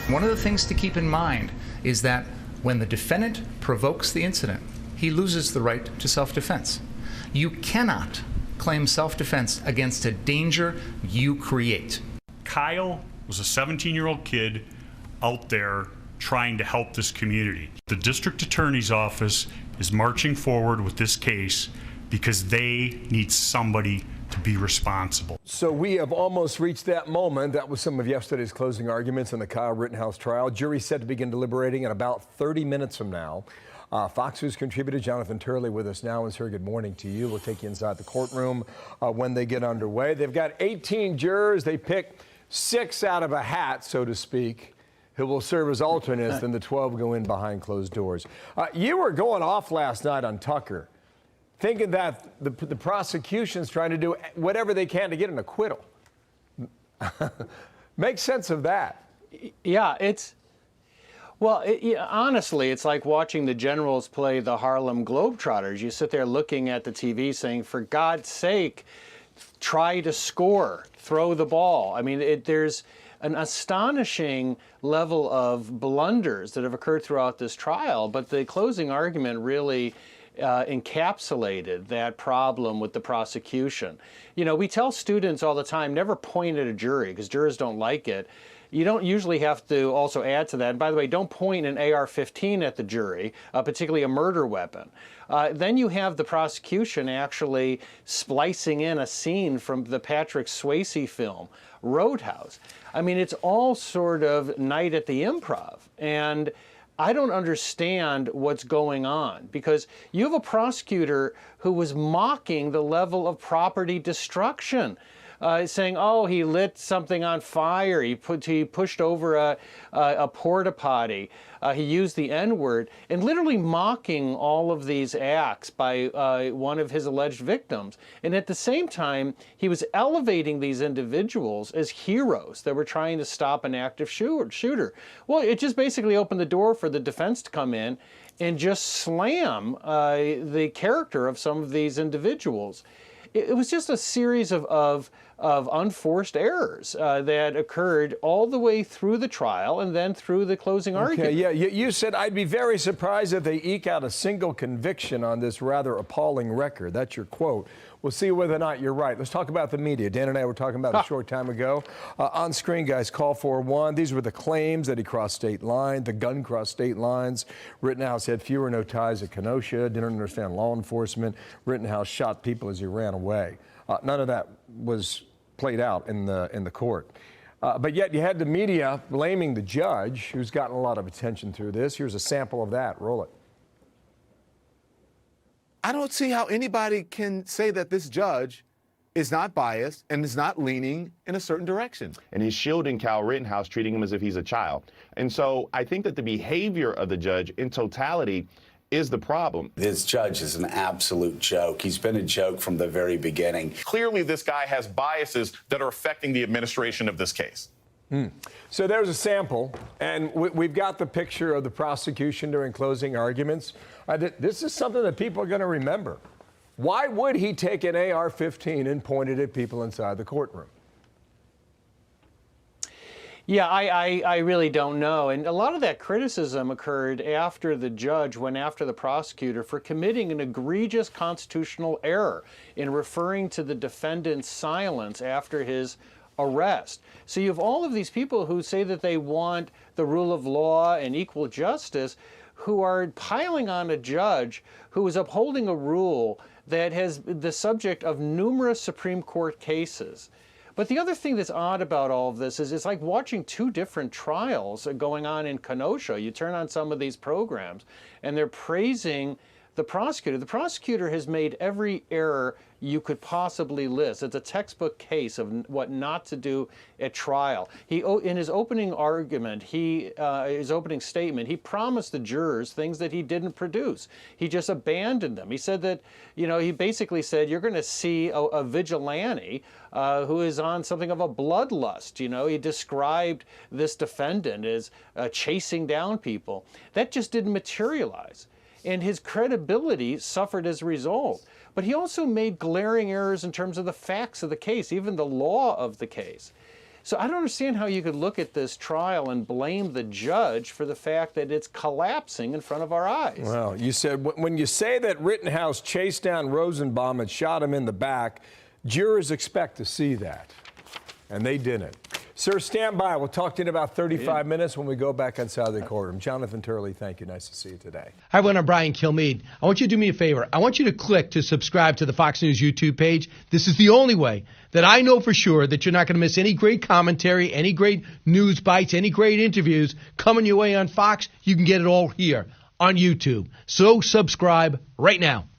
One of the things to keep in mind is that when the defendant provokes the incident, he loses the right to self-defense. You cannot claim self-defense against a danger you create. Kyle was a 17-year-old kid out there trying to help this community. The district attorney's office is marching forward with this case because they need somebody to be responsible. So we have almost reached that moment. That was some of yesterday's closing arguments in the Kyle Rittenhouse trial. Jury set to begin deliberating in about 30 minutes from now. Fox News contributor Jonathan Turley with us now. Sir, good morning to you. We'll take you inside the courtroom when they get underway. They've got 18 jurors. They pick 6 out of a hat, so to speak, who will serve as alternates, and the 12 go in behind closed doors. You were going off last night on Tucker, thinking that the prosecution's trying to do whatever they can to get an acquittal. Make sense of that. Yeah, honestly, it's like watching the Generals play the Harlem Globetrotters. You sit there looking at the TV saying, for God's sake, try to score, throw the ball. I mean, there's an astonishing level of blunders that have occurred throughout this trial, but the closing argument really encapsulated that problem with the prosecution. You know, we tell students all the time, never point at a jury, because jurors don't like it. You don't usually have to also add to that. And by the way, don't point an AR-15 at the jury, particularly a murder weapon. Then you have the prosecution actually splicing in a scene from the Patrick Swayze film, Roadhouse. I mean, it's all sort of Night at the Improv. And I don't understand what's going on, because you have a prosecutor who was mocking the level of property destruction, saying, oh, he lit something on fire, he pushed over a porta potty, he used the N-word, and literally mocking all of these acts by one of his alleged victims. And at the same time, he was elevating these individuals as heroes that were trying to stop an active shooter. Well, it just basically opened the door for the defense to come in and just slam the character of some of these individuals. It was just a series of unforced errors that occurred all the way through the trial and then through the closing argument. Yeah, you said, I'd be very surprised if they eke out a single conviction on this rather appalling record. That's your quote. We'll see whether or not you're right. Let's talk about the media. Dan and I were talking about it a short time ago. On screen, guys, call 4-1. These were the claims that he crossed state lines, the gun crossed state lines. Rittenhouse had few or no ties to Kenosha, didn't understand law enforcement. Rittenhouse shot people as he ran away. None of that was played out in the court. But yet you had the media blaming the judge, who's gotten a lot of attention through this. Here's a sample of that. Roll it. I don't see how anybody can say that this judge is not biased and is not leaning in a certain direction. And he's shielding Kyle Rittenhouse, treating him as if he's a child. And so I think that the behavior of the judge in totality is the problem. This judge is an absolute joke. He's been a joke from the very beginning. Clearly, this guy has biases that are affecting the administration of this case. So there's a sample, and we've got the picture of the prosecution during closing arguments. This is something that people are going to remember. Why would he take an AR-15 and point it at people inside the courtroom? Yeah, I really don't know. And a lot of that criticism occurred after the judge went after the prosecutor for committing an egregious constitutional error in referring to the defendant's silence after his arrest. So you have all of these people who say that they want the rule of law and equal justice, who are piling on a judge who is upholding a rule that has been the subject of numerous Supreme Court cases. But the other thing that's odd about all of this is it's like watching two different trials going on in Kenosha. You turn on some of these programs and they're praising the prosecutor. The prosecutor has made every error you could possibly list. It's a textbook case of what not to do at trial. In his opening argument, his opening statement, he promised the jurors things that he didn't produce. He just abandoned them. He said that, he basically said, you're going to see a vigilante who is on something of a bloodlust. He described this defendant as chasing down people. That just didn't materialize. And his credibility suffered as a result. But he also made glaring errors in terms of the facts of the case, even the law of the case. So I don't understand how you could look at this trial and blame the judge for the fact that it's collapsing in front of our eyes. Well, you said when you say that Rittenhouse chased down Rosenbaum and shot him in the back, jurors expect to see that, and they didn't. Sir, stand by. We'll talk to you in about 35 minutes when we go back inside the courtroom. Jonathan Turley, thank you. Nice to see you today. Hi, everyone. I'm Brian Kilmeade. I want you to do me a favor. I want you to click to subscribe to the Fox News YouTube page. This is the only way that I know for sure that you're not going to miss any great commentary, any great news bites, any great interviews coming your way on Fox. You can get it all here on YouTube. So subscribe right now.